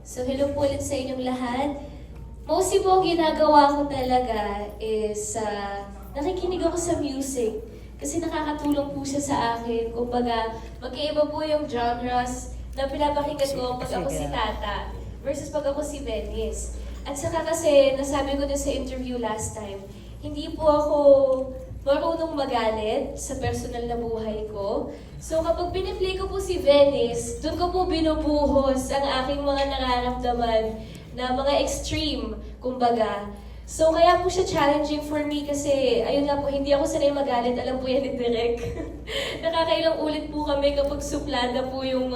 So hello po ulit sa inyong lahat. Mostly po ang ginagawa ko talaga is nakikinig ako sa music. Kasi nakakatulong po siya sa akin. Kumbaga, magkaiba po yung genres na pinapakinggan ko pag ako si Tata versus pag ako si Venice. At saka kasi, nasabi ko din sa interview last time, hindi po ako marunong magalit sa personal na buhay ko. So kapag piniplay ko po si Venice, doon ko po binubuhos ang aking mga nararamdaman na mga extreme, kumbaga. So kaya po siya challenging for me kasi, ayun nga po, hindi ako sanay magalit, alam po yan ni Direk. Nakakailang ulit po kami kapag suplada po yung,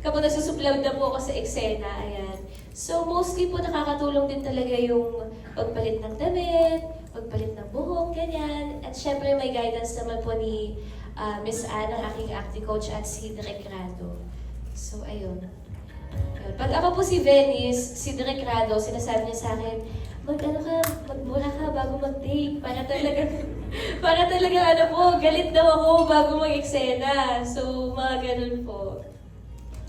kapag nasusuplada po ako sa eksena, ayan. So mostly po nakakatulong din talaga yung pagpalit ng damit, pagpalit ng buhok, ganyan. At syempre may guidance naman po ni Miss Anne, ang aking acting coach, at si Direk Rado. So ayun. Pag ako po si Venice, si Direk Rado, sinasabi niya sa akin, magmura ka bago mag-take. Para talaga ano po, galit daw ako bago mag-eksena. So mga ganun po.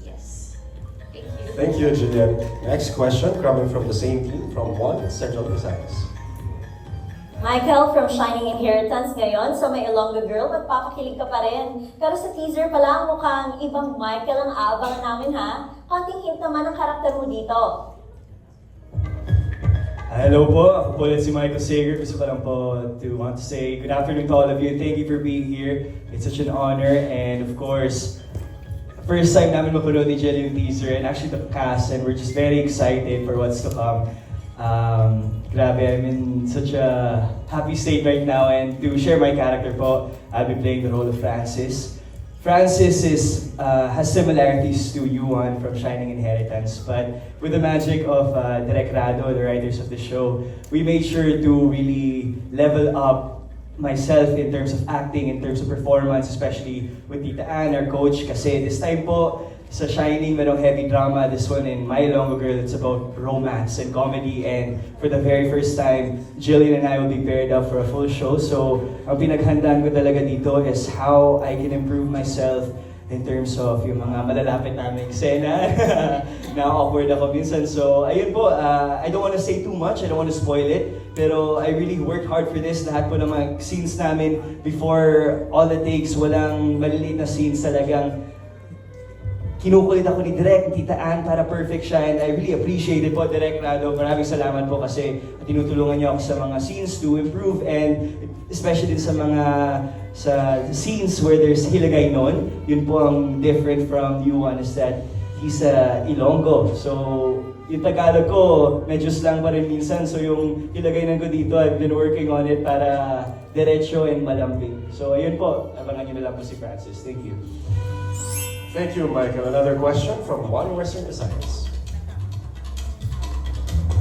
Yes. Thank you. Thank you, Julian. Next question coming from the same team from Juan, Central Visayas. Michael from Shining Inheritance ngayon, so may Ilonggo Girl, magpapakilig ka pa rin. Pero sa teaser pa lang, mukhang ibang Michael ang aabangan namin ha. Konting hint naman ang karakter mo dito. Hello po, ako po ulit si Michael Sager. Gusto ko lang po to want to say good afternoon to all of you. Thank you for being here. It's such an honor, and of course, first time namin mapanood ni Jelly yung teaser and actually the cast, and we're just very excited for what's to come. Grabe, I'm in such a happy state right now, and to share my character po, I'll be playing the role of Francis. Francis has similarities to Yuan from Shining Inheritance, but with the magic of Direk Rado, the writers of the show, we made sure to really level up myself in terms of acting, in terms of performance, especially with Tita Anne, our coach, kasi this time po, sa Shining, merong heavy drama. This one in My Ilonggo Girl, it's about romance and comedy. And for the very first time, Jillian and I will be paired up for a full show. So, ang pinaghandaan ko talaga dito is how I can improve myself in terms of yung mga malalapit naming eksena. Na awkward ako minsan. So, ayun po, I don't want to say too much. I don't want to spoil it. Pero I really worked hard for this. Lahat po ng mga scenes namin before all the takes, walang maliliit na scenes talagang kinukulit ako ni Direk, Tita Anne, para perfect siya, and I really appreciate it po, Direk Rado. Maraming salamat po kasi tinutulungan niyo ako sa mga scenes to improve, and especially din sa mga scenes where there's Hilagay nun. Yun po ang different from Yuan is that he's Ilonggo. So, yung Tagalog ko, medyo slang pa rin minsan. So, yung Hilagay ko dito, I've been working on it para diretso and malambing. So, ayun po. Abangan niyo na lang po si Francis. Thank you. Thank you, Michael. Another question from Juan, Western Visayas.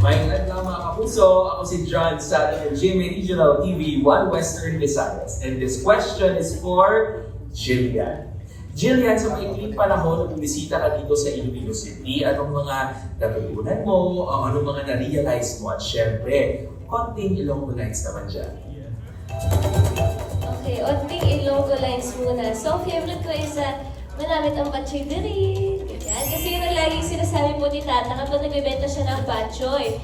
Maingat lang mga kapuso, ako si John sa GMA Regional TV 1 Western Visayas. And this question is for Jillian. Jillian, sa maikling panahon na bumisita ka dito sa Iloilo City, anong mga natutunan mo, anong mga na-realize mo, at syempre, konting Ilonggo lines naman dyan. Okay, onting Ilonggo lines muna. So, favorite ko is manamit ang batchoy diri. Ganyan. Kasi yun ang laging sinasabi po ni Tata kapag nagbebenta siya ng batchoy.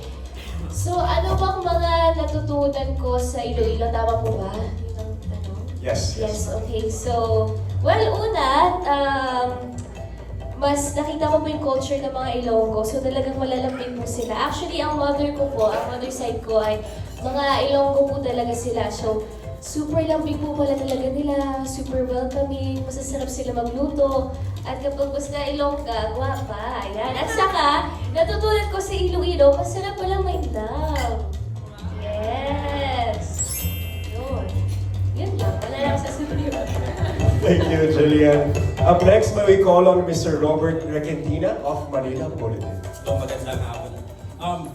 So, ano bang mga natutunan ko sa Iloilo? Tama po ba? Yun ang tanong? Yes. Yes, okay. So, well, una, mas nakita ko po yung culture ng mga Ilonggo. So, talagang malalambing po sila. Actually, ang mother ko po, ang mother side ko ay mga Ilonggo po talaga sila. So, super lambing po pala talaga nila, super welcoming, masasarap sila magluto. At kapag mas na Ilongga, guwapa, ayan. At saka, natutunan ko sa Iloilo, masarap palang may love. Yes! Yun. Yun lang, wala lang sasabihin. Thank you, Julian. Up next, may we call on Mr. Robert Requentina of Manila Bulletin. So, magandang hapon.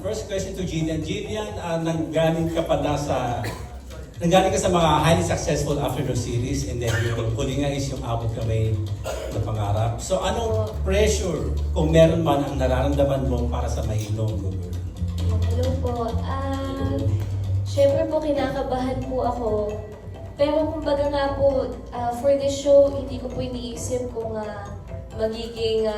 First question to Jillian. Jillian, nanggaling ka sa mga highly successful afternoon series, and then yung huli nga is yung Abot Kamay na Pangarap. So, anong pressure, kung meron man, ang nararamdaman mo para sa My Ilonggo Girl? Hello po. Siyempre po, kinakabahan po ako. Pero kumbaga nga po, for this show, hindi ko po iniisip kung magiging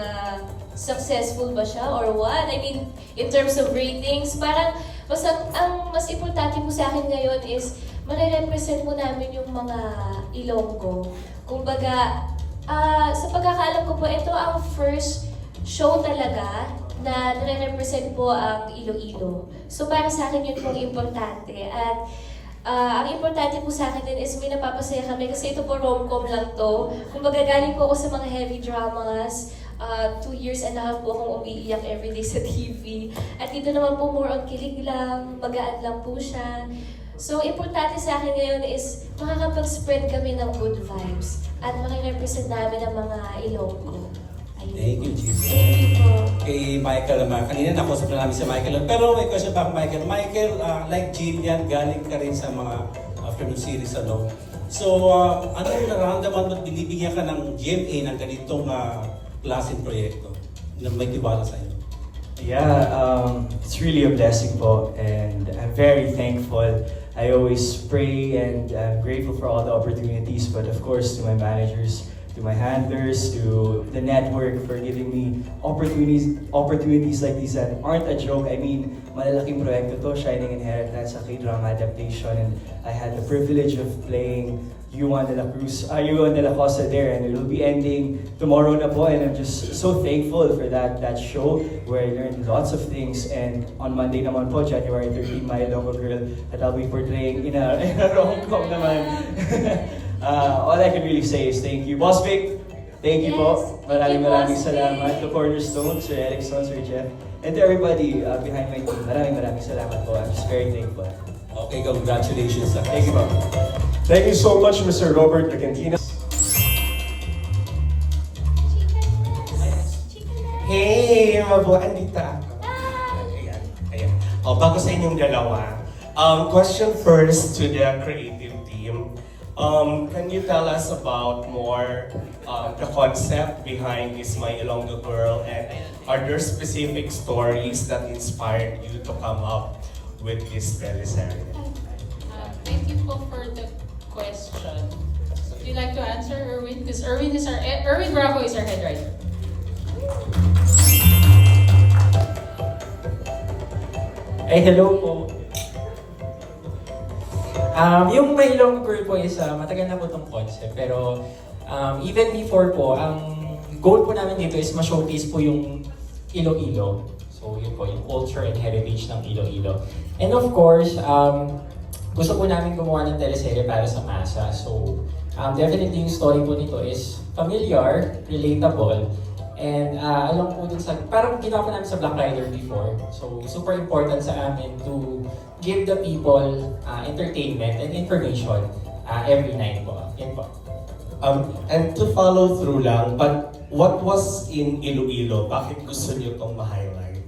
successful ba siya or what. I mean, in terms of ratings, parang ang mas importante po sa akin ngayon is marirepresent mo namin yung mga Ilonggo. Kumbaga, sa pagkakaalam ko po, ito ang first show talaga na nare-represent po ang Iloilo. So para sa akin yun po ang importante. At ang importante po sa akin din is may napapasaya kami kasi ito po rom-com lang to. Kumbaga galing po ako sa mga heavy dramas. 2 years and a half po akong umiiyak everyday sa TV. At dito naman po more on kilig lang, magaan lang po siya. So, importante sa akin ngayon is makakapag-spread kami ng good vibes at makirepresent namin ang mga Ilonggo. Ayun. Thank you, Jesus. Thank you po. Kay Michael naman, kanina nakusap na namin si Michael. Pero may question pa kay Michael. Michael, like Jillian, galing ka rin sa mga afternoon series, ano? So, ano yung nararamdaman mo at binibigyan ka ng GMA ng ganitong klaseng proyekto na may tiwala sa'yo? Yeah, it's really a blessing po, and I'm very thankful. I always pray and I'm grateful for all the opportunities, but of course to my managers, to my handlers, to the network for giving me opportunities like these that aren't a joke. I mean, malalaking proyekto to, Shining Inheritance, a K-drama adaptation, and I had the privilege of playing Yuan de la Cosa there, and it will be ending tomorrow na po, and I'm just so thankful for that show where I learned lots of things. And on Monday naman po, January 13, My Ilonggo Girl, that I'll be portraying in a rom-com naman. All I can really say is thank you. Boss Vic, thank you po. Yes, thank you, Maraming Boss salamat. Vic. To Cornerstone, Sir Erickson, Sir Jeff, and to everybody behind my team. Maraming salamat po. I'm just very thankful. Okay, congratulations sa Thank you po. Thank you so much, Mr. Robert Requentina. Hey, mabuhan dito ako. Ayan. O, bago sa inyong dalawa, question first to the creative team. Can you tell us about more the concept behind this My Ilonggo Girl, and are there specific stories that inspired you to come up with this teleserye? Thank you po for the question. Would you like to answer, Erwin? Because Erwin Bravo is our head writer. Ay, hello po. Yung My Ilonggo Girl po is matagal na po itong concept. Pero even before po, ang goal po namin dito is ma-showcase po yung Iloilo. So yun po, yung culture and heritage ng Iloilo. And of course, gusto po namin gumawa ng teleserye para sa masa. So definitely yung story po nito is familiar, relatable, and along po dun sa, parang ginawa po namin sa Black Rider before. So super important sa amin to give the people entertainment and information every night po. Yan po. And to follow through lang, but what was in Iloilo? Bakit gusto niyo itong ma-highlight?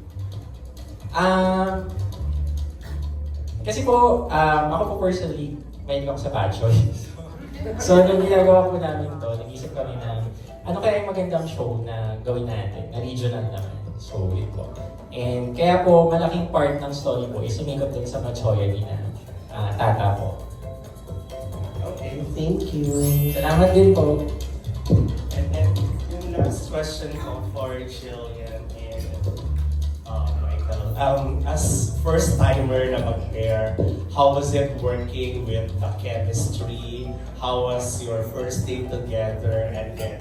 Kasi po, ako po personally, mahilig ako sa pachoy. So, nung ginagawa po namin to, nag-isip kami na ano kaya yung magandang show na gawin natin, na regional naman. So, yun po. And kaya po, malaking part ng story po is sumikot din sa Machoya ni na tata po. Okay, thank you. Salamat din po. And then, yung last question ko for Jillian and Michael. As first-timer na mag-hair, how was it working with the chemistry? How was your first day together? And then,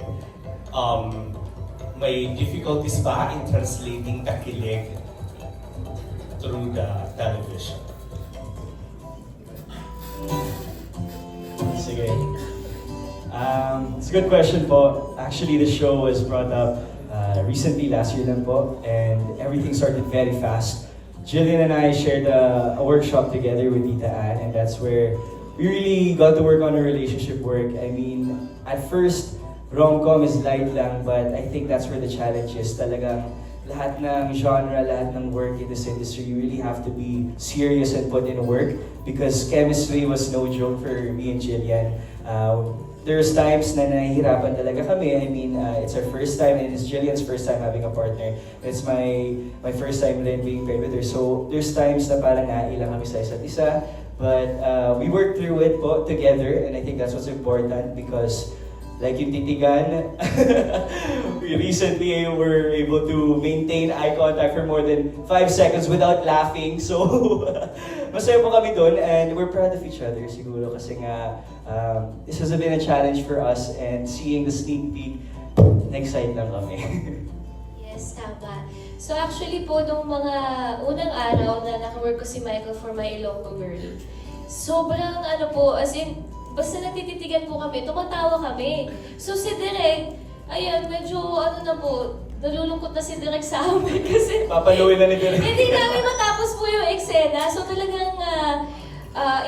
may difficulties ba in translating the kilig through the television? Sige. It's a good question po. Actually, the show was brought up recently, last year lang po, and everything started very fast. Jillian and I shared a workshop together with Tita Ann, and that's where we really got to work on our relationship work. I mean, at first, rom-com is light lang, but I think that's where the challenge is. Talagang lahat ng genre, lahat ng work in this industry, you really have to be serious and put in work, because chemistry was no joke for me and Jillian. There's times na nahihirapan talaga kami. I mean, it's our first time, and it's Jillian's first time having a partner. It's my first time rin being paired with her. So there's times na parang nailang kami sa isa't isa. But we worked through it po together, and I think that's what's important, because like yung titigan. We recently were able to maintain eye contact for more than 5 seconds without laughing. So, masaya po kami dun and we're proud of each other siguro kasi nga this has been a challenge for us and seeing the sneak peek, na-excite lang kami. Yes, tama. So actually po, nung mga unang araw na naka-work ko si Michael for My Ilonggo Girl, sobrang ano po, as in, basta nagtititigan po kami, tumatawa kami. So si Direk, ayan, medyo ano na po, nalulungkot na si Direk sa amin kasi Papaluin na ni Direk. hindi namin matapos po yung eksena. So talagang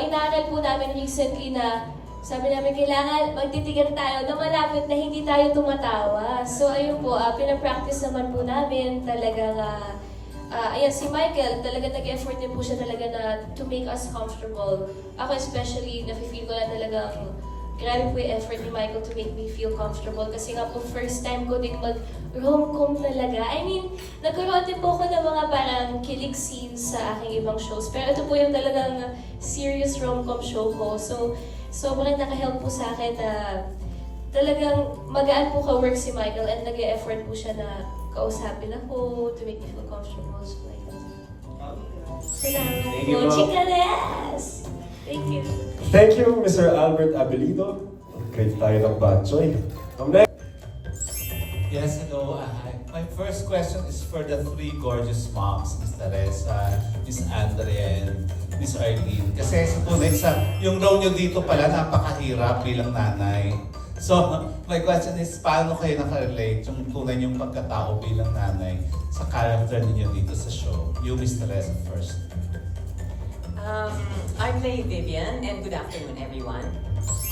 inaral po namin recently na sabi namin, kailangan magtitigan tayo na malapit na hindi tayo tumatawa. So ayun po, pinapractice naman po namin talagang, ayan, si Michael, talaga nag-effort din po siya talaga na to make us comfortable. Ako especially, nafe-feel ko na talagang grabe po yung effort ni Michael to make me feel comfortable. Kasi nga po, first time ko din mag-rom-com talaga. I mean, nagkaroon din po ako ng mga parang kilig scenes sa aking ibang shows. Pero ito po yung talagang serious rom-com show ko. So, sobrang naka-help po sa akin na talagang magaan po ka-work si Michael and nag-e-effort po siya na kausapin ako to make me feel comfortable. So, salamat Thank you po. po. Chikalas! Thank you. Thank you, Mr. Albert Abelido. Great tayo ng Batchoy. Next. Yes, hello. My first question is for the three gorgeous moms, Miss Teresa, Miss Andrea, and Miss Arlene. Kasi sa tunay yung role nyo dito pala, napakahirap bilang nanay. So, my question is, paano kayo nakarelate yung tunay yung pagkatao bilang nanay sa character ninyo dito sa show? You, Miss Teresa, first. I play Vivian, and good afternoon, everyone.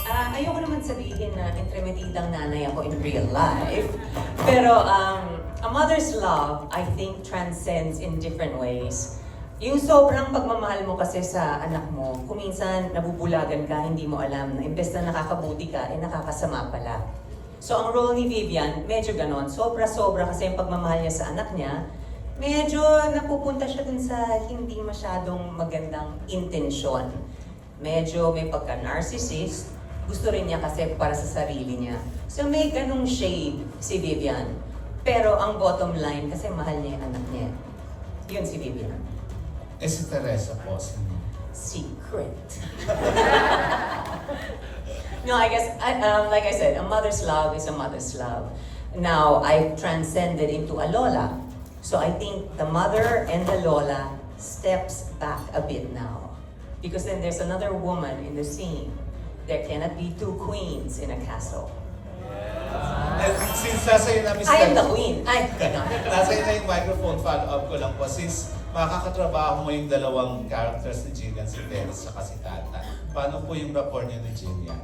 Ayoko naman sabihin na entremetidang nanay ako in real life. Pero a mother's love, I think, transcends in different ways. Yung sobrang pagmamahal mo kasi sa anak mo, kung minsan nabubulagan ka, hindi mo alam na imbes na nakakabuti ka, nakakasama pala. So ang role ni Vivian, medyo ganon. Sobra-sobra kasi yung pagmamahal niya sa anak niya, medyo napupunta siya dun sa hindi masyadong magandang intensyon. Medyo may pagka-narcissist. Gusto rin niya kasi para sa sarili niya. So may ganung shade si Vivian. Pero ang bottom line, kasi mahal niya yung anak niya. Yun si Vivian. Eh si Teresa po, sino? Secret. No, I guess, like I said, a mother's love is a mother's love. Now, I've transcended into a lola. So I think the mother and the lola steps back a bit now. Because then there's another woman in the scene. There cannot be two queens in a castle. And since nasa yun na, Miss I am the Teresa, queen. nasa yun na yung microphone, follow-up ko lang po. Since makakatrabaho mo yung dalawang characters ni Jillian, si Dennis at si Tata, paano po yung rapport niyo ni Jillian?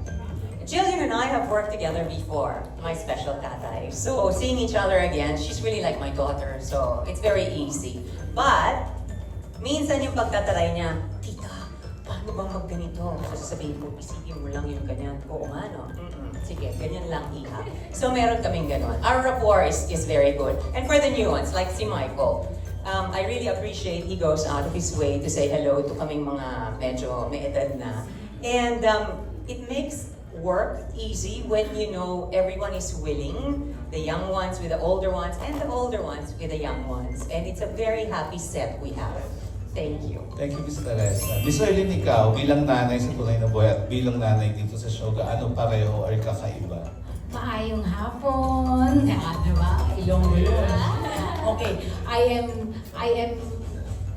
Jillian and I have worked together before, my special tatay. So seeing each other again, she's really like my daughter, so it's very easy. But, minsan yung pagtataray niya, tita, paano bang magganito? So sasabihin ko, isipin mo lang yung ganyan. Oo nga, no? Sige, ganyan lang, iha. So meron kaming ganon. Our rapport is very good. And for the new ones, like si Michael, I really appreciate he goes out of his way to say hello to kaming mga medyo may edad na. And it makes work easy when you know everyone is willing, the young ones with the older ones, and the older ones with the young ones. And it's a very happy set we have. Thank you. Thank you, Miss Teresa. Miss Arlene, ikaw, bilang nanay sa tunay na buhay at bilang nanay dito sa show, gaano pareho or kakaiba? Maayong hapon. Diba? Ilonggo. Okay, I am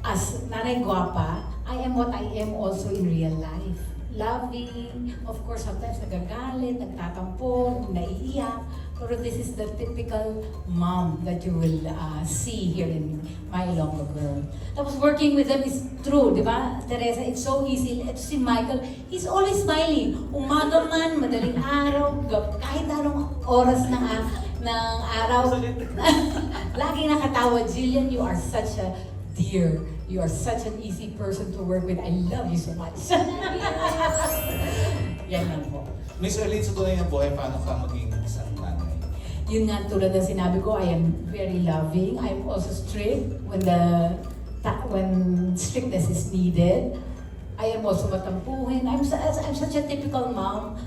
as Nanay Guapa, I am what I am also in real life. Loving, of course, sometimes nagagalit, nagtatampo, naiiyak. Pero this is the typical mom that you will see here in My Ilonggo Girl. Tapos working with them is true, di ba? Teresa, it's so easy. Ito si Michael, he's always smiling. Umaga man, madaling araw, kahit anong oras ng araw. Laging nakatawa. Jillian, you are such a dear. You are such an easy person to work with. I love you so much. Yan lang po. Miss Arlene, sa tunay na buhay, paano ka maging isang nanay? Yun nga, tulad na sinabi ko, I am very loving. I'm also strict when strictness is needed. I am also matampuhin. I'm such a typical mom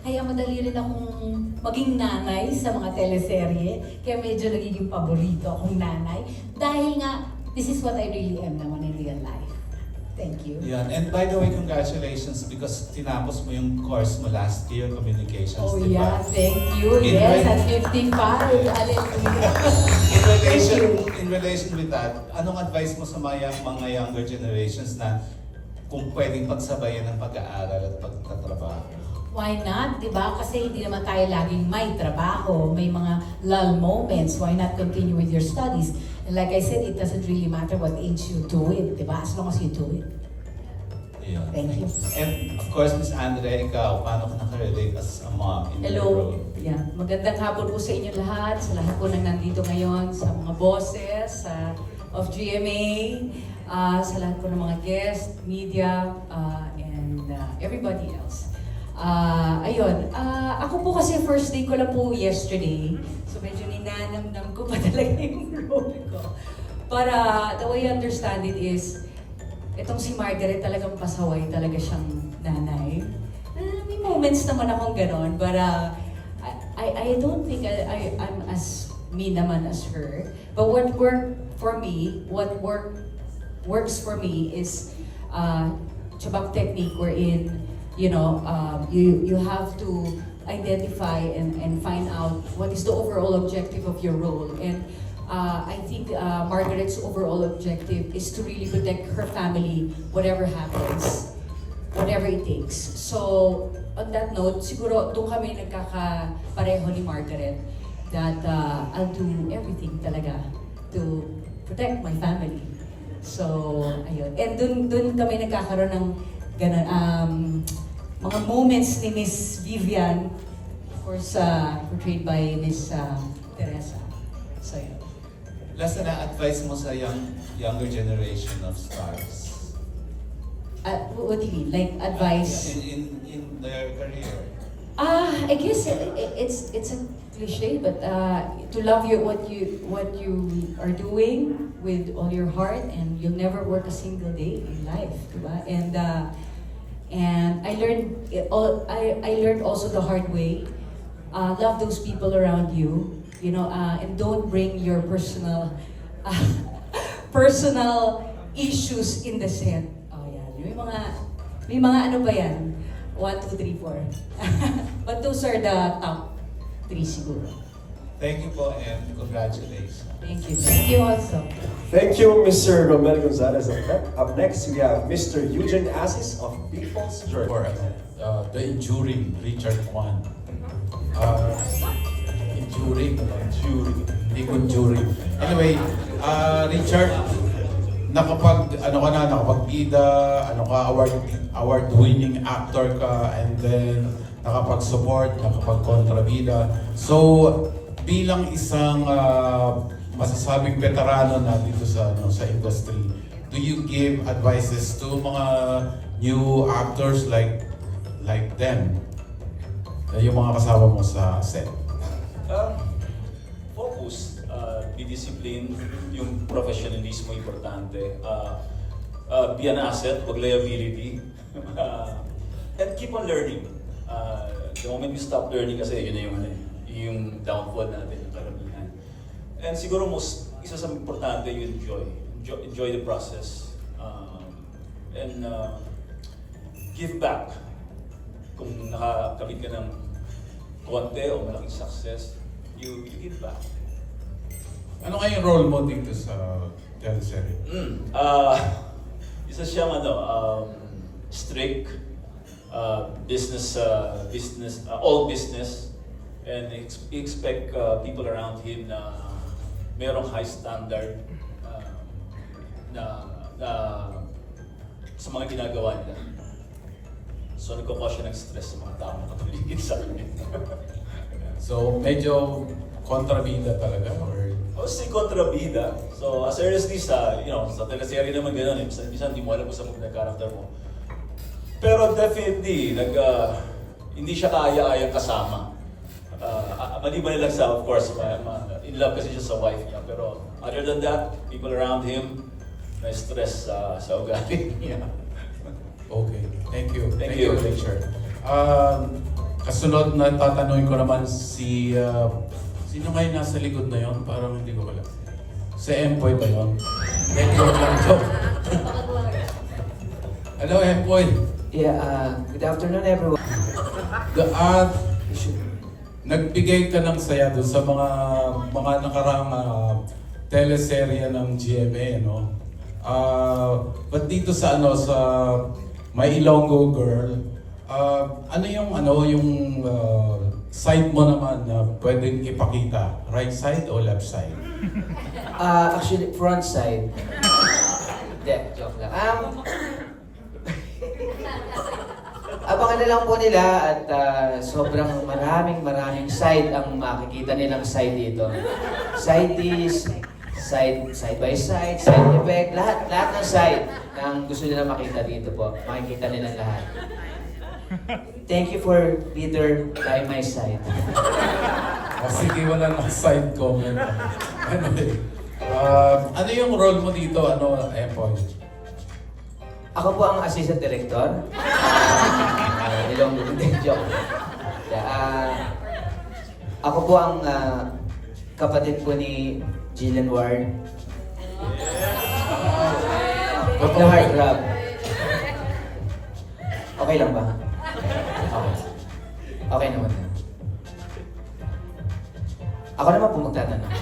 Kaya madali rin akong maging nanay sa mga teleserye. Kaya medyo nagiging paborito akong nanay. Dahil nga, this is what I really am naman in real life. Thank you. Yan. And by the way, congratulations because tinapos mo yung course mo last year, Communications, Oh di ba? yeah, thank you. In Yes, right- at 55. Hallelujah. In relation with that, anong advice mo sa mga younger generations na kung pwedeng pagsabayan ng pag-aaral at pagtatrabaho? Why not? Diba? Kasi hindi naman tayo laging may trabaho, may mga lull moments. Why not continue with your studies? And like I said, it doesn't really matter what age you do it, diba? As long as you do it. Yeah. Thank you. And of course, Miss Andrea, ikaw, paano ka nakarelate as a mom in your Hello. role? Yeah. Magandang hapon po sa inyo lahat, sa lahat po nang nandito ngayon, sa mga bosses of GMA, sa lahat po ng mga guests, media, and everybody else. Ako po kasi first day ko lang po yesterday, so medyo ninanamnam ko pa talaga yung role ko. But the way I understand it is, itong si Margaret talagang pasaway talaga siyang nanay. May moments naman akong ganon, but I don't think I'm as mean naman as her. But what works for me is Chabak technique wherein you have to identify and find out what is the overall objective of your role. And I think Margaret's overall objective is to really protect her family, whatever happens, whatever it takes. So, on that note, siguro doon kami nagkakapareho ni Margaret that I'll do everything talaga to protect my family. So, ayun. And doon kami nagkakaroon ng mga moments ni Miss Vivian, of course, portrayed by Miss Teresa. So, yun. Last na advice mo sa younger generation of stars? What do you mean? Like advice? In their career. I guess it's a cliche, but to love what you are doing with all your heart, and you'll never work a single day in life, diba? And I learned also the hard way. Love those people around you, and don't bring your personal issues in the set. Oh yeah, may mga ano ba yan? 1, 2, 3, 4. But those are the top 3 siguro. Thank you po and congratulations. Thank you. Thank you also. Thank you, Mr. Romel Gonzalez. Up next, we have Mr. Eugene Asis of People's Journey. For the enduring Richard Kwan. Hindi conjuring. Anyway, Richard, nakapag-bida, award-winning actor ka, and then nakapag-support, nakapag-kontrabida. So, bilang isang masasabing veterano na dito sa industry, do you give advices to mga new actors like them? Yung mga kasama mo sa set? Focus, be disciplined, yung professionalismo importante. Be an asset, wag liability. And keep on learning. The moment you stop learning kasi yun na yung downfall natin, yung karamihan. And siguro isa sa importante yung enjoy the process. And give back. Kung nakakamit ka ng konti o malaking success, you give back. Ano nga yung role mo dito sa teleserye? Isa siyang strict, business, all business, and expect people around him na merong high standard na sa mga ginagawa nila. So nagkakos siya ng stress sa mga tao na katuligid sa akin. So, medyo kontrabida talaga? Or... Mostly kontrabida. So as early as this, sa teleserye naman gano'n, minsan hindi mo alam kung saan mo character mo. Pero definitely, hindi siya kaya-ayang kasama. Maliban lang sa, of course, in love kasi siya sa wife niya. Pero other than that, people around him, na-stress sa ugali niya. Okay, thank you. Thank you. Richard. Kasunod na tatanungin ko naman si... sino ngayon nasa likod na yon? Parang hindi ko alam. Si Empoy ba yun? Joke lang, joke. Hello, Empoy. Yeah, good afternoon everyone. Nagbigay ka ng saya doon sa mga nakaraang teleserye ng GMA, no? But dito sa My Ilonggo Girl, ano yung side mo naman na pwedeng ipakita? Right side o left side? Actually, front side. Hindi, joke lang. Abangan na lang po nila at sobrang maraming side ang makikita nilang side dito. Side this, side by side effect, lahat ng side na gusto nila makita dito po. Makikita nila lahat. Thank you for being there by my side. Sige, wala nang side comment. Anyway, ano yung role mo dito, Empoy? Ako po ang assistant director. Ilonggo, hindi, joke. Ako po ang kapatid po ni Jillian Ward. Huwag na hard rap. Okay lang ba? Okay. Okay naman na. Ako naman po magtatanong.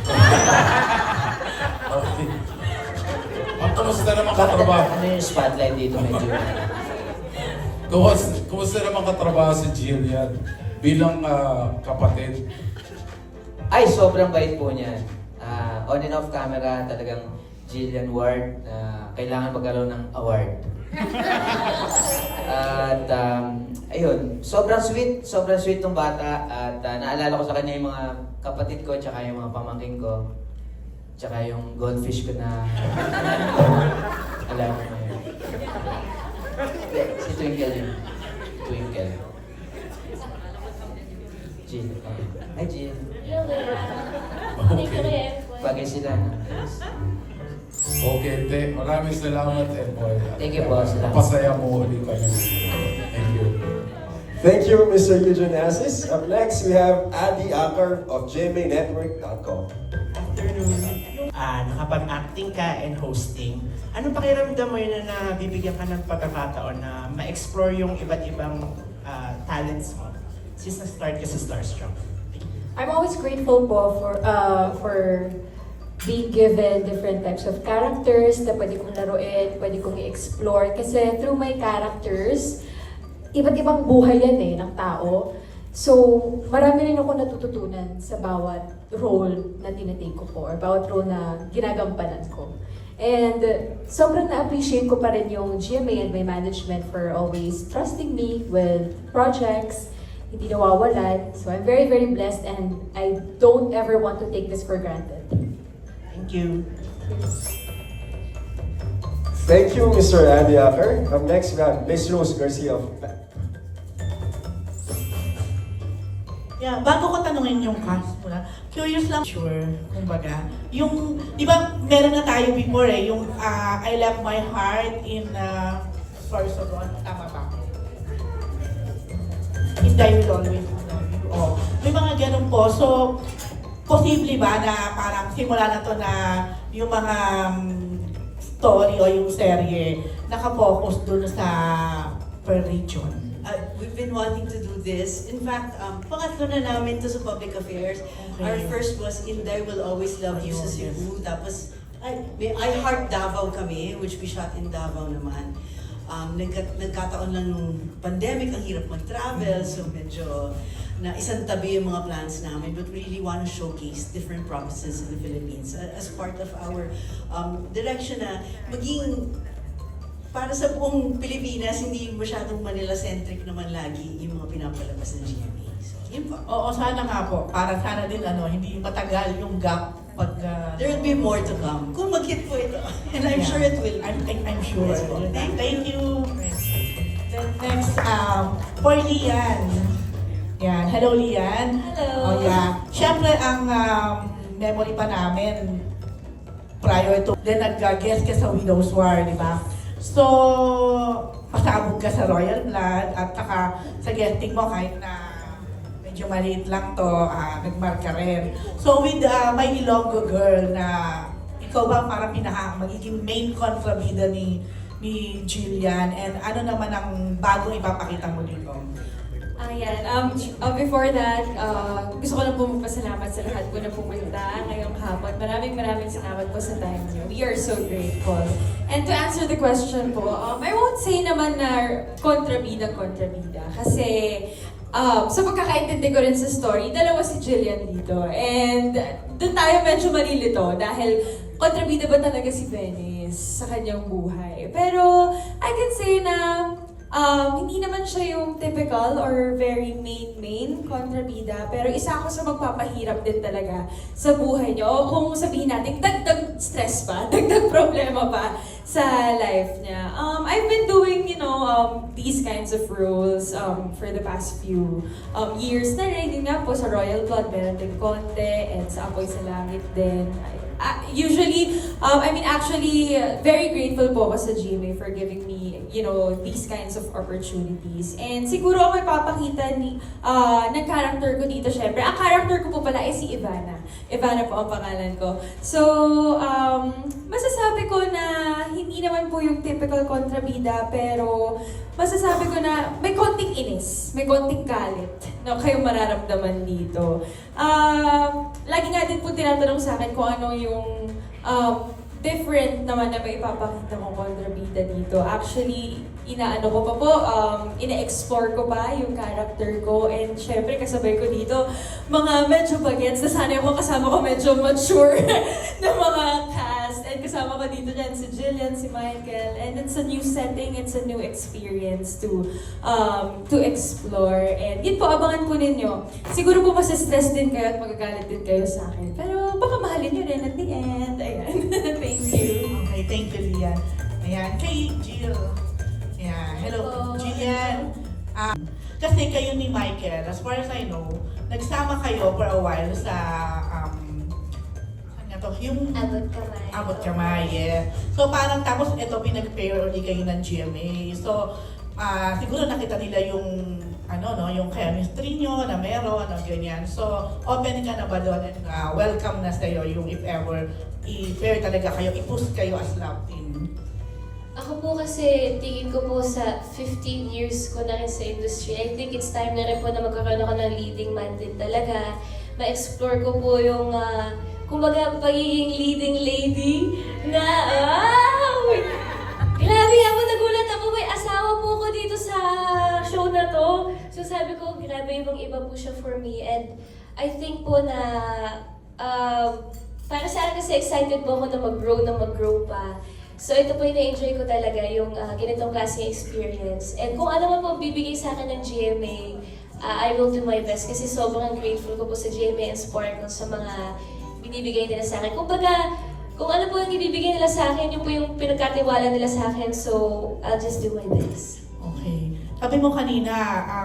Okay. Kumusta naman katrabaho? Ano yung spotlight dito medyo? Kumusta naman katrabaho si Jillian bilang kapatid? Ay, sobrang bait po niya. On and off camera, talagang Jillian Ward na kailangan magkaroon ng award. At ayun, sobrang sweet ng bata at naalala ko sa kanya yung mga kapatid ko tsaka yung mga pamangkin ko. Tsaka yung goldfish ko na alam mo yun. Si Twinkle yun. Twinkle. Jill. Hi Jill. Thank you, Empoy. Bagay sila. Okay, maraming salamat, Empoy. Thank you, boss. Pasaya mo ulit kami. Thank you. Thank you, Mr. Eugene Assis. Up next, we have Adi Akar of GMAnetwork.com. Nakapag-acting ka and hosting, anong pakiramdam mo yun na bibigyan ka ng pagkakataon na ma-explore yung iba't ibang talents mo since na-start ka sa Starstruck? I'm always grateful po for being given different types of characters na pwede kong laruin, pwede kong i-explore. Kasi through my characters, iba't ibang buhay yan ng tao. So, marami rin ako natututunan sa bawat role na tinatake ko po or bawat role na ginagampanan ko. And sobrang na-appreciate ko pa rin yung GMA and my management for always trusting me with projects, hindi nawawalan. So I'm very, very blessed and I don't ever want to take this for granted. Thank you. Thank you, Mr. Adi Akar. Up next, we have Miss Rose Garcia of Yeah, bago ko tanungin yung cast mo na, curious lang, sure, kumbaga, yung, di ba, meron na tayo before yung I Left My Heart in, sorry, tama ba? In Die Will Always Love You. Oh, may mga ganun po. So, posible ba na parang simula na to na yung mga story o yung serye nakapokus dun sa per region? We've been wanting to do this. In fact, pangatlo na namin to sa public affairs. Okay. Our first was In There Will Always Love You sa Cebu. Tapos, may I Heart Davao kami, which we shot in Davao naman. Nagkataon lang nung pandemic, ang hirap mag-travel, so medyo na isang tabi yung mga plans namin, but we really want to showcase different provinces in the Philippines as part of our direction na maging para sa buong Pilipinas, hindi masyadong Manila-centric naman lagi yung mga pinapalabas ng GMA. So, yun po. Oo, sana nga po. Para sana din, hindi matagal yung gap pag... There will be more to come. Kung mag-hit po ito. And I'm sure it will. I'm sure. Yes, po. Thank you. Then next, for Lian. Yan. Hello, Lian. Hello. Oh, yeah. Siyempre, ang memory pa namin prior to, then nag-guest ka sa Widow's War, di ba? So, pasabog ka sa Royal Blood at saka sa guesting mo kahit na medyo maliit lang to, nagmarka rin. So with my Ilonggo girl na ikaw ba parang magiging main kontrabida ni Jillian, and ano naman ang bagong ipapakita mo dito? Ayan, before that, gusto ko lang po magpasalamat sa lahat po na pumunta ngayong hapon. Maraming salamat po sa time niyo. We are so grateful. And to answer the question po, I won't say naman na kontrabida. Kasi sa pagkakaintindi ko rin sa story, dalawa si Jillian dito. And doon tayo medyo malilito dahil kontrabida ba talaga si Venice sa kanyang buhay. Pero I can say na hindi naman siya yung typical or very main kontrabida, pero isa ako sa magpapahirap din talaga sa buhay niyo. O kung sabihin natin, dagdag stress pa, dagdag problema pa sa life niya. I've been doing, these kinds of roles for the past few years na rin. Yun nga po sa Royal Blood, meron din konti, and sa Apoy sa Langit din. Usually, actually, very grateful po ako sa GMA for giving me, these kinds of opportunities. And siguro ako ipapakita ng character ko dito, syempre. Ang character ko po pala ay si Ivana. Ivana po ang pangalan ko. So, masasabi ko na hindi naman po yung typical kontrabida, pero masasabi ko na may konting inis, may konting galit na kayong mararamdaman dito. Lagi nga din po tinatanong sa akin kung ano yung different naman na may ipapakita kong kontrabida dito. Actually, inaano ko pa po, ina-explore ko pa yung character ko, and syempre kasabay ko dito mga medyo bagets. Nasanay ako kasama ko medyo mature na mga cast, and kasama ko dito dyan si Jillian, si Michael, and it's a new setting, it's a new experience to explore. And yun po, abangan po ninyo. Siguro po masistress din kayo at magagalit din kayo sa akin, pero baka mahalin nyo rin at the end. Ayan. Thank you. Okay, thank you, Lian. Ayan, kay Jill. Ayan, hello, Jillian. Kasi kayo ni Michael, as far as I know, nagsama kayo for a while sa, saan nga to? Yung Abot Kamay, yeah. So parang tapos ito pinag-pair ulit kayo ng GMA. So, siguro nakita nila yung yung chemistry nyo na meron, ganyan. So, open ka na ba doon, and welcome na sa'yo yung if ever i-pair talaga kayo, i-push kayo as love team. Ako po kasi, tingin ko po sa 15 years ko na rin sa industry, I think it's time na rin po na magkakaroon ako ng leading man din talaga. Ma-explore ko po yung, kumbaga, pagiging leading lady na, grabe ako, nagulat ako, may asawa po ko dito sa show na to. So sabi ko, grabe, ibang-iba po siya for me. And I think po na, para sa akin kasi excited po ako na mag-grow pa. So ito po yung na-enjoy ko talaga, yung ganitong klaseng experience. And kung ano man po bibigay sa akin ng GMA, I will do my best kasi sobrang grateful ko po sa GMA and Sparkle sa mga binibigay nila sa akin. Kumbaga, kung ano po yung ibibigay nila sa akin, yun po yung pinagkatiwala nila sa akin. So, I'll just do my best. Okay. Sabi mo kanina,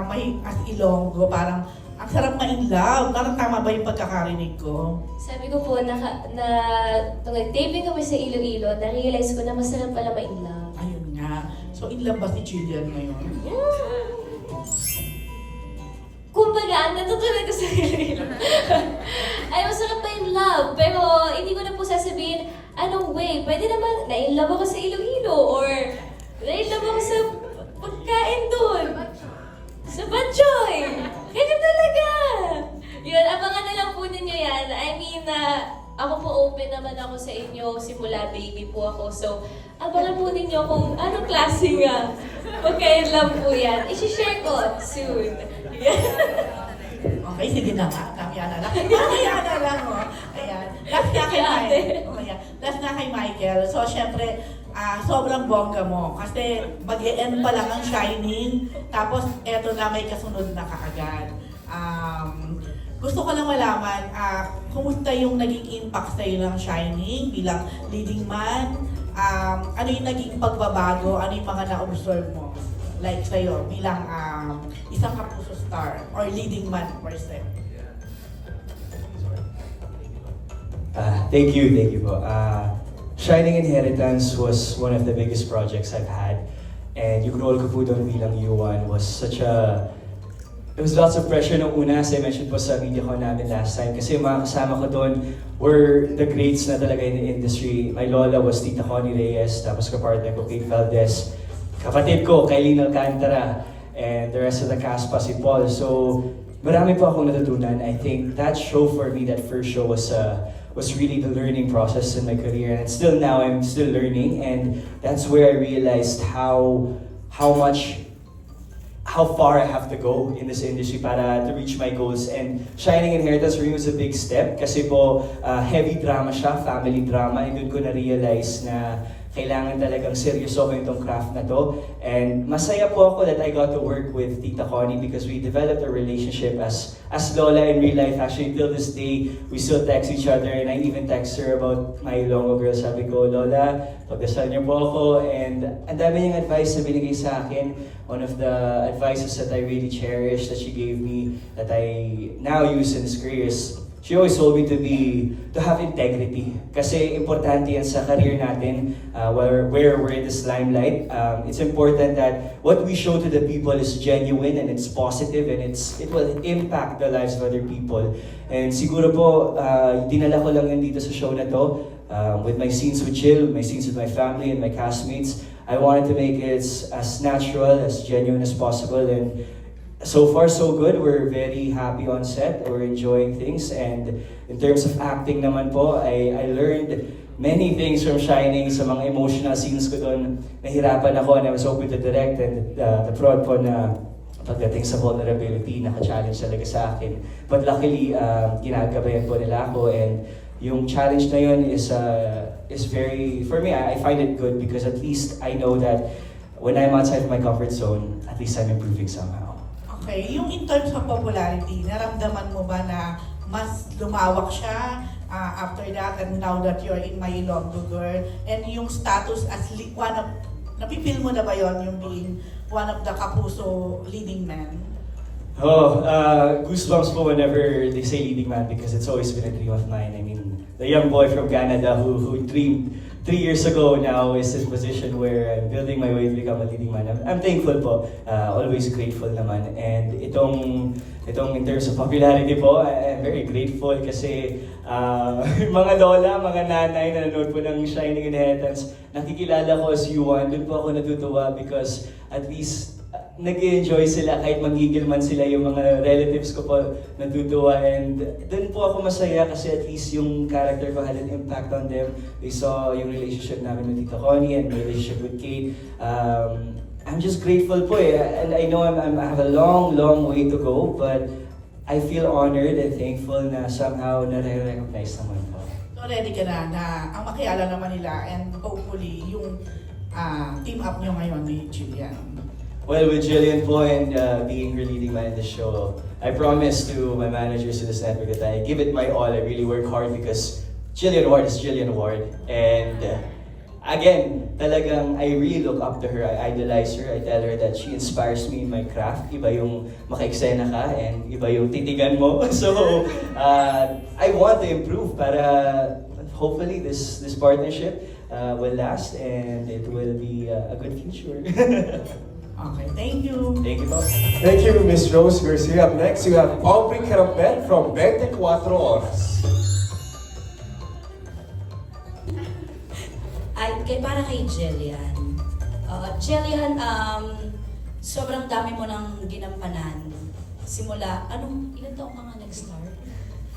may as Ilonggo, parang ang sarap ma-in love. Parang tama ba yung pagkakarinig ko? Sabi ko po, nung nag-taping kami sa Iloilo, na-realize ko na masarap pala ma-in love. Ayun nga. So, in love ba si Jillian ngayon? Kumbaga, ang natutunan ko sa Iloilo. Ay, masarap pa in love. Pero hindi ko na po sasabihin, anong way, pwede naman na-in love ako sa Iloilo or na-in love ako sa pagkain doon. Sa Batchoy. Ganyan talaga. Yun, abangan na lang po ninyo yan. I mean, ako po open naman ako sa inyo. Simula baby po ako. So, abangan po ninyo kung anong klase nga. Pagkain lang po yan. I-share ko soon. Okay, sige na nga. Mamaya na lang. Mamaya na lang, oh. Ayan. Last na kay Michael. Last na kay Michael. So, syempre, sobrang bongga mo. Kasi mag-e-end pa lang ang Shining. Tapos, eto na may kasunod na kaagad. Gusto ko lang malaman, kumusta yung naging impact sa'yo ng Shining bilang leading man? Ano yung naging pagbabago? Ano yung mga na-observe mo? Like sa'yo, bilang isang Kapuso star or leading man per se. Thank you po. Shining Inheritance was one of the biggest projects I've had. And yung role ko po doon bilang Yuan was it was lots of pressure nung una, as I mentioned po sa media ko namin last time. Kasi yung mga kasama ko doon were the greats na talaga in the industry. My lola was Tita Connie Reyes, tapos kapartner ko Kate Valdez. Kapatid ko, Kylene Alcantara, and the rest of the cast pa si Paul. So, marami po akong natutunan. I think that show for me, that first show was really the learning process in my career. And still now, I'm still learning. And that's where I realized how far I have to go in this industry para to reach my goals. And Shining Inheritance for me was a big step kasi po heavy drama siya, family drama, and doon ko na-realize na kailangan talagang seryosohin itong craft na to. And masaya po ako that I got to work with Tita Connie because we developed a relationship as Lola in real life. Actually, till this day, we still text each other, and I even text her about my Ilonggo Girl. Sabi ko, Lola, pagdasal niyo po ako, and ang dami niyang advice na binigay sa akin. One of the advices that I really cherish that she gave me that I now use in this career is she always told me to have integrity. Kasi importante yan sa career natin, where we're in this limelight. It's important that what we show to the people is genuine and it's positive and it will impact the lives of other people. And siguro po, dinala ko lang yun dito sa show na to, with my scenes with Jill, my scenes with my family and my castmates. I wanted to make it as natural, as genuine as possible, and so far so good. We're very happy on set. We're enjoying things, and in terms of acting naman po, I learned many things from Shining. Sa mga emotional scenes ko doon, nahirapan ako, and I was hoping to direct, and the prod po na pagdating sa vulnerability, naka-challenge talaga sa akin. But luckily, ginagabayan po nila ako, and yung challenge na yun is very, for me, I find it good because at least I know that when I'm outside of my comfort zone, at least I'm improving somehow. Okay, yung in terms of popularity, naramdaman mo ba na mas lumawak siya after that and now that you're in My Ilonggo Girl? And yung status as one of, napipil mo na ba yun yung being one of the Kapuso leading men? Oh, goosebumps po whenever they say leading man because it's always been a dream of mine. I mean, the young boy from Canada who dreamed 3 years ago now is in a position where I'm building my way to become a leading man. I'm thankful po, always grateful naman. And itong in terms of popularity po, I'm very grateful kasi mga lola, mga nanay na nanonood po ng Shining Inheritance, nakikilala ko as Yuan, doon po ako natutuwa because at least nag-enjoy sila kahit magigil man sila yung mga relatives ko po natutuwa, and doon po ako masaya kasi at least yung character ko had an impact on them. They saw yung relationship namin with Tita Connie and my relationship with Kate. I'm just grateful po and I know I have a long way to go, but I feel honored and thankful na somehow nare-recognize naman po. So ready ka na ang makilala naman nila and hopefully yung team up nyo ngayon ni Jillian. Well, with Jillian po and being her leading man in the show, I promise to my managers to this network that I give it my all. I really work hard because Jillian Ward is Jillian Ward. And again, talagang I really look up to her. I idolize her. I tell her that she inspires me in my craft. Iba yung maka-eksena ka and iba yung titigan mo. So, I want to improve para hopefully this partnership will last and it will be a good future. Okay, thank you. Thank you po. Thank you, Miss Rose Garcia. Up next, you have Aubrey Carampet from 24 Oras. Para kay Jillian. Jillian, sobrang dami mo nang ginampanan. Simula, ilan taong ka nga nag-start?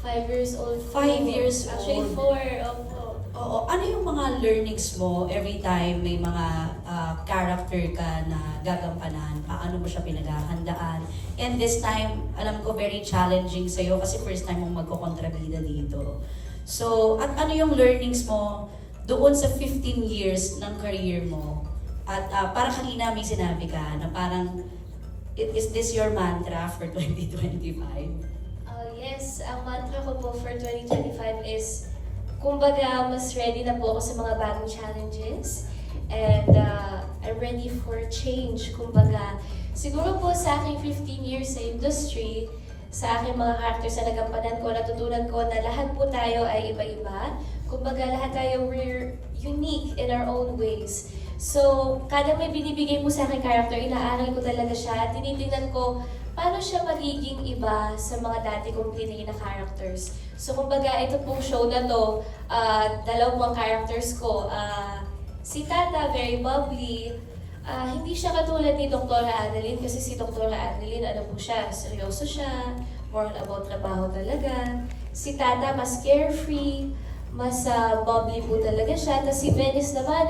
5 years old. 5 years old. Actually, 4. Opo. Oo. Ano yung mga learnings mo every time may mga character ka na gagampanan? Paano mo siya pinaghahandaan? And this time, alam ko very challenging sa'yo kasi first time mong magkokontrabida dito. So, at ano yung learnings mo doon sa 15 years ng career mo? At parang kanina may sinabi ka na parang, is this your mantra for 2025? Yes, ang mantra ko po for 2025 is kumbaga, mas ready na po ako sa mga bagong challenges. And I'm ready for change. Kumbaga, siguro po sa aking 15 years sa industry, sa aking mga characters na nagampanan ko, natutunan ko na lahat po tayo ay iba-iba. Kumbaga, lahat tayo, we're unique in our own ways. So, kada may binibigay mo sa akin character, inaaral ko talaga siya at tinitingnan ko paano siya magiging iba sa mga dati kong plinay na characters. So, kumbaga, ito pong show na to, dalawang characters ko. Si Tata, very bubbly. Hindi siya katulad ni Dr. Annalyn kasi si Dr. Annalyn, ano po siya, seryoso siya, more about trabaho talaga. Si Tata, mas carefree, mas bubbly po talaga siya. Tapos si Venice naman,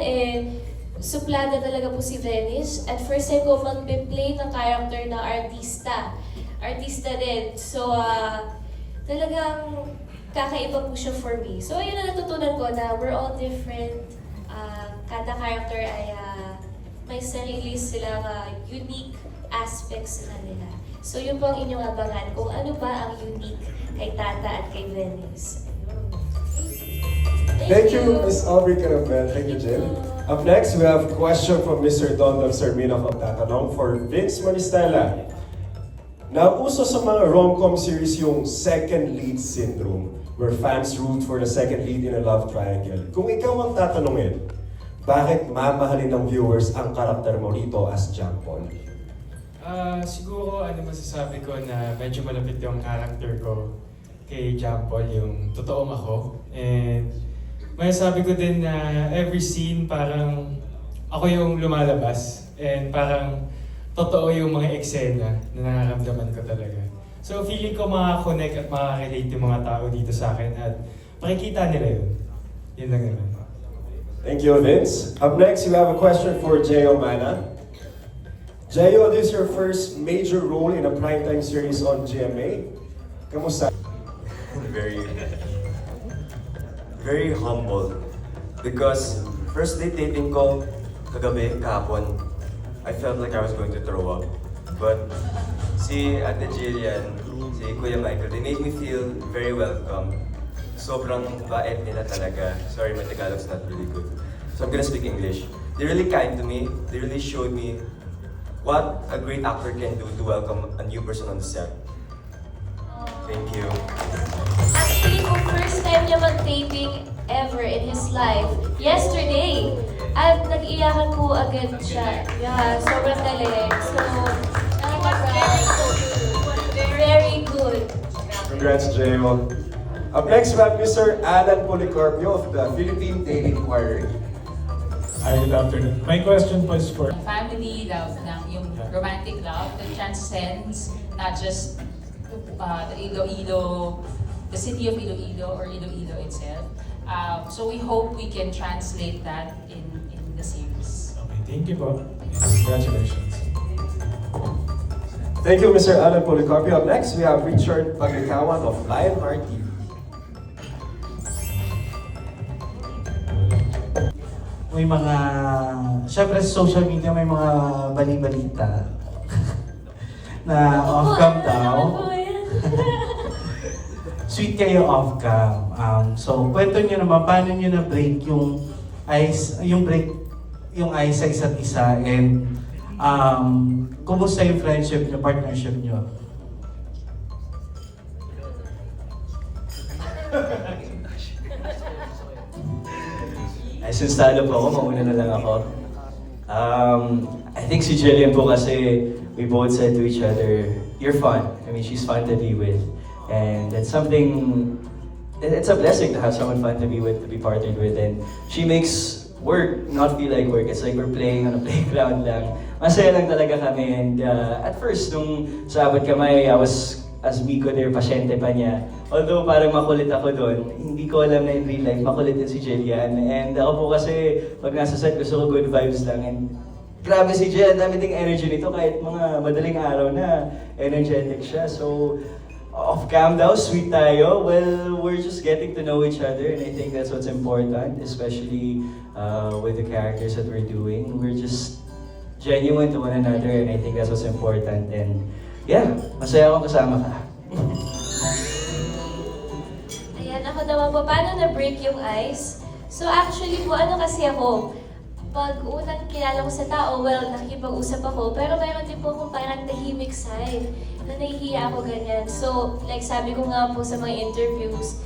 suplada talaga po si Venice. At first time ko mag-play ng character na artista. Artista din. So, talagang kakaiba po siya for me. So, yun na natutunan ko na we're all different. Kada character ay may sarili silang unique aspects sa kanila. So, yun po ang inyong abangan kung ano ba ang unique kay Tata at kay Venice. Thank you, Ms. Aubrey Carabel. Thank you, Jill. Up next, we have a question from Mr. Dondon Sermino of Tatanong for Vince Manistela. Nauso sa mga rom-com series yung second lead syndrome, where fans root for the second lead in a love triangle. Kung ikaw ang tatanungin, bakit mamahalin ng viewers ang karakter mo rito as John Paul? Siguro masasabi ko na medyo malapit yung character ko kay John Paul, yung totoong ako. And masasabi ko din na every scene parang ako yung lumalabas and parang totoo yung mga eksena na nararamdaman ko talaga. So feeling ko makakonect at makakarelate yung mga tao dito sa akin at makikita nila yun. Yun lang naman. Thank you, Vince. Up next, we have a question for Jeyo Mana. Jeyo, this is your first major role in a primetime series on GMA. Kamusta? Very humble. Because first day taping ko, kahapon, I felt like I was going to throw up. But si Ate Jillian, si Kuya Michael, they made me feel very welcome. Sobrang bait nila talaga. Sorry, my Tagalog's not really good. So I'm gonna speak English. They're really kind to me. They really showed me what a great actor can do to welcome a new person on the set. Thank you. Actually, kung first time niya mag-taping ever in his life, yesterday, at nag-iyakan po agad siya. Yeah, sobrang galing. So, very good. Congrats, Jeyo. Up next, we have Mr. Alan Policarpio of the Philippine Daily Inquirer. Hi, good afternoon. My question was for... Family love lang, yung romantic love that transcends not just the Iloilo, the city of Iloilo or Iloilo itself. So we hope we can translate that in the series. Okay, thank you po. Congratulations. Thank you, Mr. Alan Policarpio. Up next, we have Richard Paglikawan of Lionheart TV. May mga, syempre sa social media may mga bali-balita na off-cam daw. Sweet kayo off-cam. So, kwento nyo naman, paano nyo na-break yung ice sa isa't isa and kumusta yung friendship nyo, partnership nyo? Since talo po ako, mauna na lang ako. I think si Jillian po kasi we both said to each other, you're fun. I mean, she's fun to be with. And that's something, it's a blessing to have someone fun to be with, to be partnered with. And she makes work not feel like work. It's like we're playing on a playground lang. Masaya lang talaga kami. And at first, nung sa Abot Kamay, I was as Miko there, pasyente pa niya. Although parang makulit ako doon, hindi ko alam na in real life, makulit din si Jillian. And ako po kasi, pag nasa set, gusto ko good vibes lang. And grabe si Jillian, dami ding energy nito, kahit mga madaling araw na energetic siya. So, off-cam daw, sweet tayo. Well, we're just getting to know each other, and I think that's what's important, especially with the characters that we're doing. We're just genuine to one another, and I think that's what's important. And yeah, masaya akong kasama ka. Ayan, ako naman po, paano na-break yung ice? So actually po, ano kasi ako, pag unang kilala ko sa tao, well, nakikipag-usap ako, pero mayroon din po akong parang tahimik side, na nahihiya ako ganyan. So, like sabi ko nga po sa mga interviews,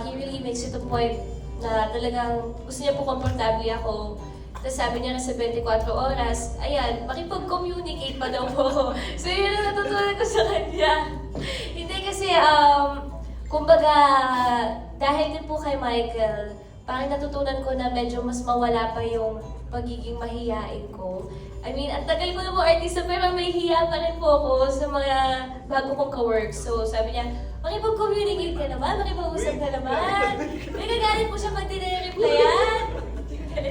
he really makes it a point na talagang gusto niya po komportable ako Tapos sabi niya na sa 24 oras, ayan, makipag-communicate pa daw po ako. So yun ang natutunan ko sa kanya. Hindi kasi, kumbaga, dahil din po kay Michael, parang natutunan ko na medyo mas mawala pa yung pagiging mahiyain ko. I mean, ang tagal ko na po artista, pero may hiya pa rin po ako sa mga bago kong ka-work. So sabi niya, makipag-communicate ka naman, makipag-usap ka naman. May nagalit po siya pag dinire-replyan.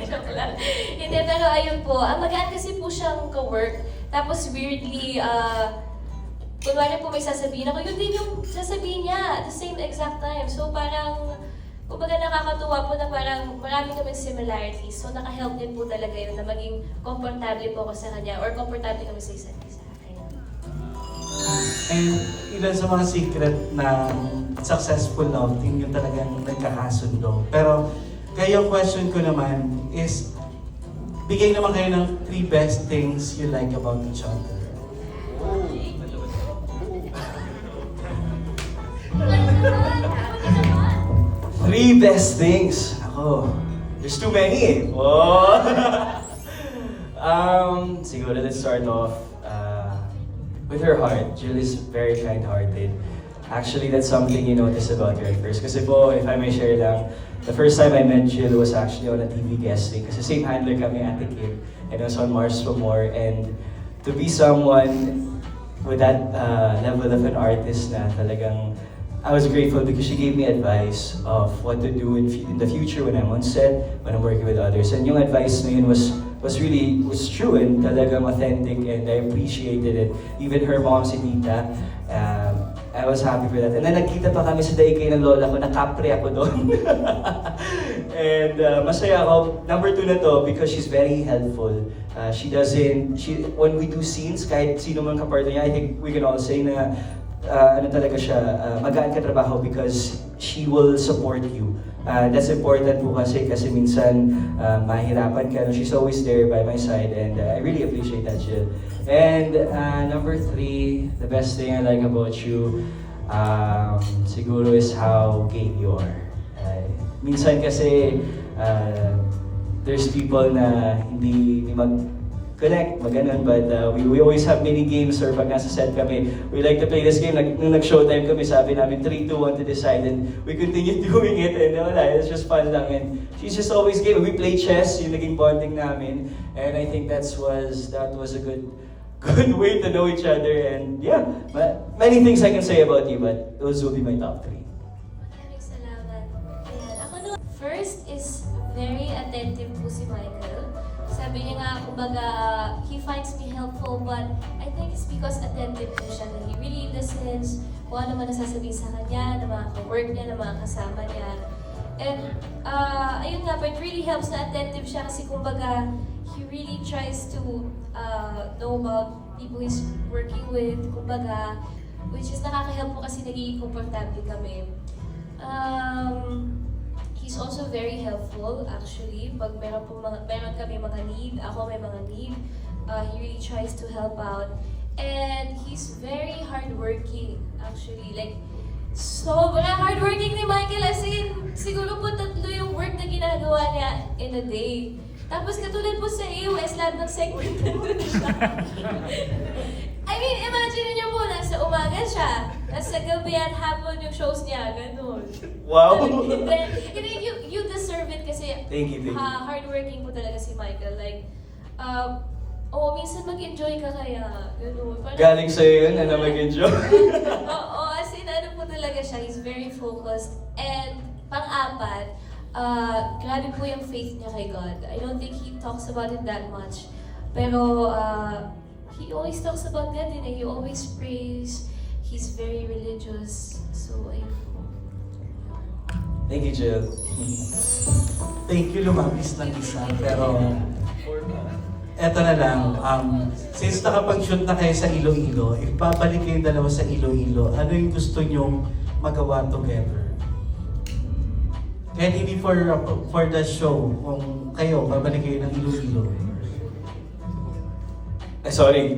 Joke lang. Hindi, pero ayun po, magaan kasi po siyang ka-work. Tapos weirdly, kunwari po may sasabihin ako, yun din yung sasabihin niya at the same exact time. So parang, kumbaga nakakatuwa po na parang marami kaming similarities. So naka-help din po talaga yun na maging komportable po ako sa kanya or komportable kami sa isa't isa. Ayun. And ilan sa mga secret ng successful love team yung talagang nagkakasundo. Pero kaya yung question ko naman is, bigay naman kayo ng 3 best things you like about each other. Three best things. Ako, there's too many eh. Oh. Siguro let's start off with her heart. Jill is very kind-hearted. Actually, that's something you notice about her at first. Kasi po, if I may share lang, the first time I met Jill was actually on a TV guesting. Kasi same handler kami at the Kid. And I was on Mars for More. And to be someone with that level of an artist na talagang I was grateful because she gave me advice of what to do in the future when I'm on set, when I'm working with others. And yung advice na yun was true and talagang authentic, and I appreciated it. Even her mom, si Tita, I was happy for that. And then nagkita pa kami sa daigay ng lola ko, nakapre ako doon. And masaya ako. Number 2 na to because she's very helpful. When we do scenes, kahit sino man kapartner niya, I think we can all say na talaga siya, magaan ka trabaho because she will support you. That's important po kasi minsan mahirapan ka. No? She's always there by my side and I really appreciate that, Jill. And number 3, the best thing I like about you, siguro is how gay you are. Minsan kasi there's people na hindi mag-connect, maganon, but we always have mini games or pag nasa set kami, we like to play this game. Nung nag-showtime kami, sabi namin 3, 2, 1 to decide, and we continue doing it, and wala, it's just fun lang. And she's just always game. We play chess, yung naging bonding namin, and I think that was a good way to know each other. And yeah, many things I can say about you, but those will be my top 3. Maraming salamat. Ayan. Ako naman, first is very attentive po si Michael. Sabi niya nga, kumbaga, he finds me helpful, but I think it's because attentive po siya, na he really listens kung ano man nasasabihin sa kanya, ng mga ka-work niya, ng mga kasama niya. And, ayun nga, but it really helps na attentive siya kasi kumbaga, he really tries to know about people he's working with, kumbaga, which is nakaka-help po kasi nagiging komportable kami. He's also very helpful, actually. Pag meron kami mga need, ako may mga need, he really tries to help out. And he's very hardworking, actually. Like, sobrang hardworking ni Michael. As in, siguro po 3 yung work na ginagawa niya in a day. Tapos katulad po sa AOS, lahat ng segment nandun siya. I mean, imagine niyo po, nasa umaga siya, nasa gabi at hapon yung shows niya, ganun. Wow! And then, you deserve it kasi Thank you. Hardworking po talaga si Michael. Like, minsan mag-enjoy ka kaya, ganun. Galing sa'yo yun, na mag-enjoy. Oo, as in, ano po talaga siya, he's very focused. And, pang-apat, grabe po yung faith niya kay God. I don't think he talks about it that much. Pero, he always talks about God and he always prays. He's very religious. So, ayun po. Thank you, Jill. Thank you, lumabis ng isa. Pero, eto na lang. Since nakapag-shoot na kayo sa Iloilo, if babalik kayong dalawa sa Iloilo, ano yung gusto nyong magawa together? Kahit hindi for the show, kung kayo, babalik kayo ng Iloilo. Sorry.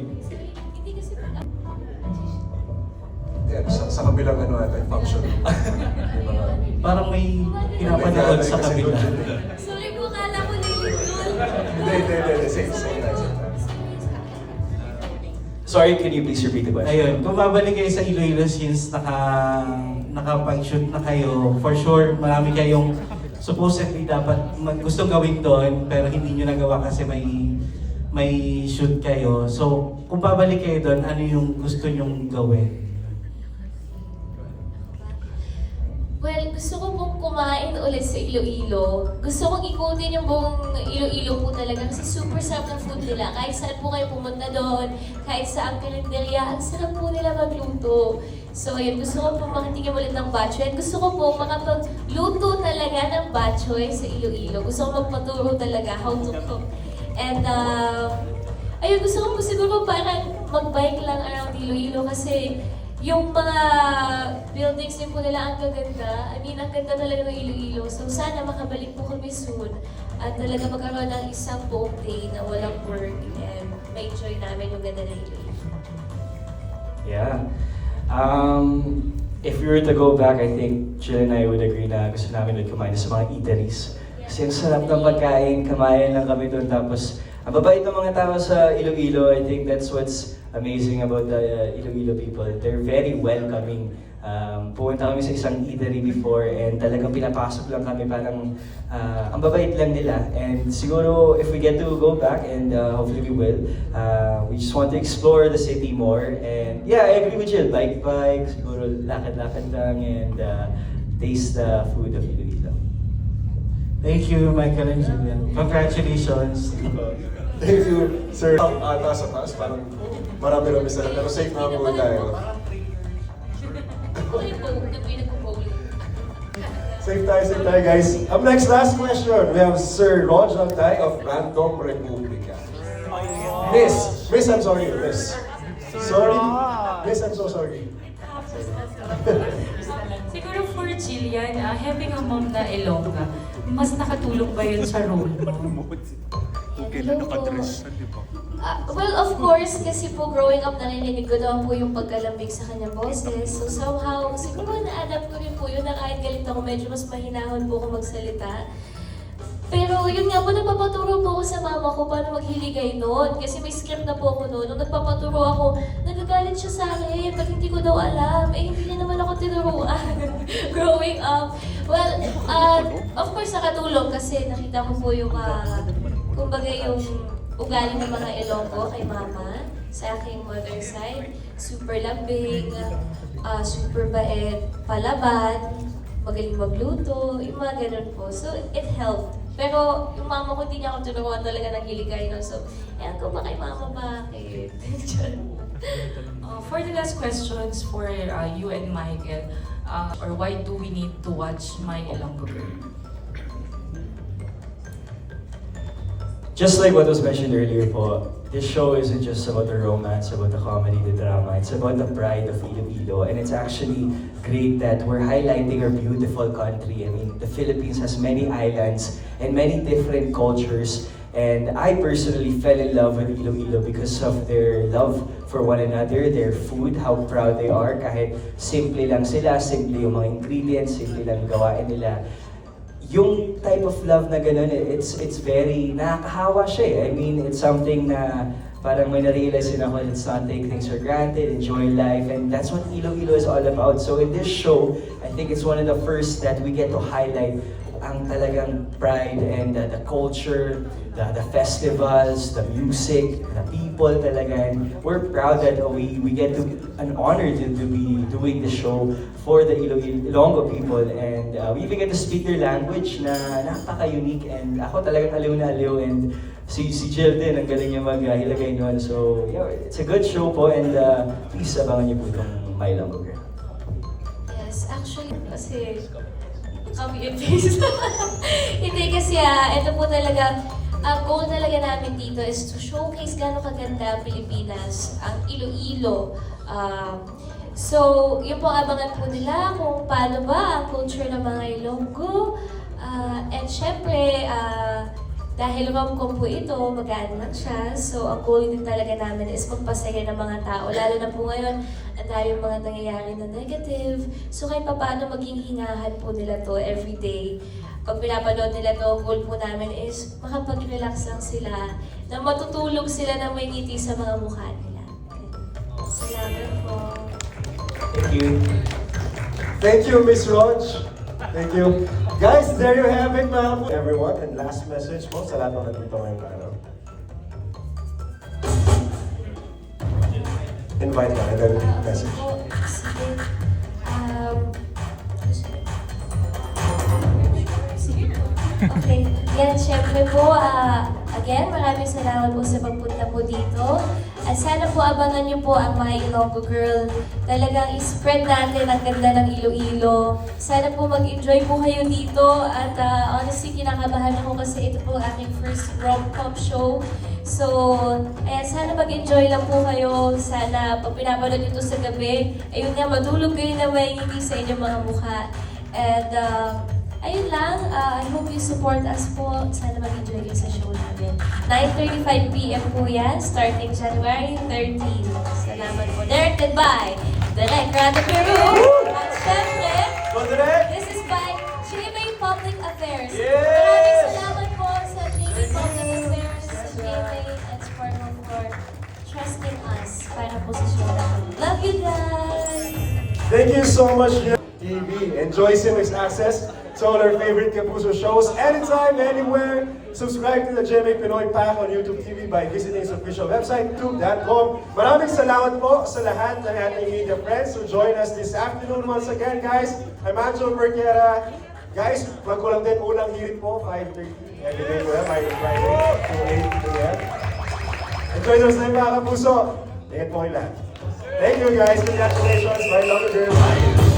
Yeah, sa kabilang function. Parang may pinapanood sa kabila. Sorry po, kala ko nilindol. Sorry, can you please repeat the question? Ayun, kung babalik kayo sa Iloilo since nakapag-shoot na kayo, for sure marami kayong supposedly dapat gusto gawin doon pero hindi nyo nagawa kasi may shoot kayo. So, kung babalik kayo doon, ano yung gusto nyong gawin? Well, gusto ko pong kumain ulit sa Iloilo. Gusto kong ikutin yung buong Iloilo po talaga kasi super sarap ng food nila. Kahit saan po kayo pumunta doon, kahit sa ang karinderya, ang sarap po nila magluto. So ayun, gusto ko pong makatikim ulit ng batchoy. At gusto ko po makapagluto talaga ng batchoy sa Iloilo. Gusto ko magpaturo talaga how to cook. And ayun, gusto ko po siguro parang mag-bike lang around Iloilo kasi yung mga buildings din po nila ang gaganda. I mean, ang ganda talaga ng Iloilo. So sana makabalik po kami soon at talaga magkaroon ng isang buong day na walang work and ma-enjoy namin yung ganda ng Iloilo. Yeah. If we were to go back, I think Jill and I would agree na gusto namin ulit kumain sa mga eateries. Kasi ang sarap ng pagkain, kamayan lang kami doon. Tapos, ang babait ng mga tao sa Iloilo, I think that's what's amazing about the Iloilo people. They're very welcoming. Pumunta kami sa isang eatery before and talagang pinapasok lang kami, parang ang babait lang nila. And siguro if we get to go back, and hopefully we will, we just want to explore the city more. And yeah, I agree with you. Bike, siguro lakad-lakad lang and taste the food of Iloilo. Thank you, Michael and Julian. Congratulations. Thank you, sir. Ata sa taas, parang marami-rami sila. Pero safe na po tayo. Safe tayo, guys. Up next, last question. We have Sir Ron Jantay of Random Republica. Miss, I'm sorry, Miss. Sorry, Miss, I'm so sorry. Siguro for Jillian, having a mom na Ilongga, mas nakatulong ba yun sa role mo? Well, of course, kasi po growing up, narinig ko daw po yung pagkalambing sa kanyang boses. So somehow, siguro na-adapt ko rin po yun na kahit galit ako, medyo mas mahinahon po ako magsalita. Pero yun nga po, nagpapaturo po ako sa mama ko paano maghiligay noon. Kasi may script na po ako noon. Nung nagpapaturo ako, nagagalit siya sa akin. Pag hindi ko daw alam, hindi niya naman ako tinuruan growing up. Well, of course, nakatulong kasi nakita ko po yung, kumbaga yung ugali ng mga Ilonggo kay mama sa aking mother side. Super lambing, super bait, palaban, magaling magluto, yung mga ganun po. So, it helped. Pero yung mama ko, hindi niya ako tinuruan talaga ng hiligay. No? So, ewan ko ba kay mama, bakit? For the last questions for you and Michael, or why do we need to watch My Ilonggo Girl? Just like what was mentioned earlier po, this show isn't just about the romance, about the comedy, the drama. It's about the pride of Iloilo. And it's actually great that we're highlighting our beautiful country. I mean, the Philippines has many islands and many different cultures. And I personally fell in love with Iloilo because of their love for one another, their food, how proud they are. Kahit simple lang sila, simple yung mga ingredients, simple lang gawain nila. Yung type of love na ganun, it's very, nakakahawa siya eh. I mean, it's something na parang may na-realize din ako, let's not take things for granted, enjoy life, and that's what Iloilo is all about. So in this show, I think it's one of the first that we get to highlight ang talagang pride and the culture, the festivals, the music, the people talaga. And we're proud that we get to, an honor to be doing the show for the Ilonggo people. And we even get to speak their language na napaka-unique. And ako talagang aliw na aliw. And si Jill din, ang galing niya maghilagay noon. So yeah, it's a good show po. And please abangan niyo po itong My Ilonggo Girl. Yes, actually, kasi hindi kasi ito po talaga, ang goal talaga namin dito is to showcase gano'ng kaganda ang Pilipinas, ang Iloilo. So, yun po abangan po nila kung paano ba ang culture ng mga Ilonggo. And syempre, dahil rom-com po ito, magaan lang siya. So, ang goal din talaga namin is magpasaya ng mga tao. Lalo na po ngayon, ang daming mga nangyayari na negative. So, kahit pa paano maging hingahan po nila to everyday. Pag pinapanood nila to, ang goal po namin is makapag-relax lang sila, na matutulog sila na may ngiti sa mga mukha nila. Salamat po. Thank you. Thank you, Miss Rog. Thank you. Guys, there you have it, everyone. And last message mo sa lahat ng nandito ngayong araw. Invite na, and then message. Sige. Okay. Yan, syempre po, again, maraming salamat po sa pagpunta po dito. At sana po abangan niyo po ang My Ilonggo Girl. Talagang i-spread natin ang ganda ng Iloilo. Sana po mag-enjoy po kayo dito. At honestly, kinakabahan ako kasi ito po ang aking first rom-com show. So, ayan, sana mag-enjoy lang po kayo. Sana pag pinapanood niyo ito sa gabi, ayun nga, matulog kayo na may ngiti sa inyong mga mukha. And ayun lang, I hope you support us po. Sana mag-enjoy kayo sa show namin. 9:35 p.m. po yan, starting January 13. Salamat po. Directed by Direk Rado Peru. At syempre, this is by GMA Public Affairs. Maraming salamat po sa GMA Public Affairs, sa GMA and Sparkle for trusting us para po sa show namin. Love you guys! Thank you so much, TV. Enjoy Civics Access to all our favorite Kapuso shows anytime, anywhere. Subscribe to the GMA Pinoy Pack on YouTube TV by visiting its official website, youtube.com. Maraming salamat po sa lahat ng ating media friends who join us this afternoon once again, guys. I'm Angelo Berquera. Guys, magkulang din unang hirit po, 5:30. Every day po yan, Friday, 2 8 p.m. Enjoy those na mga Kapuso. Ingat po kayo lahat. Thank you guys. Congratulations. My love you, girl.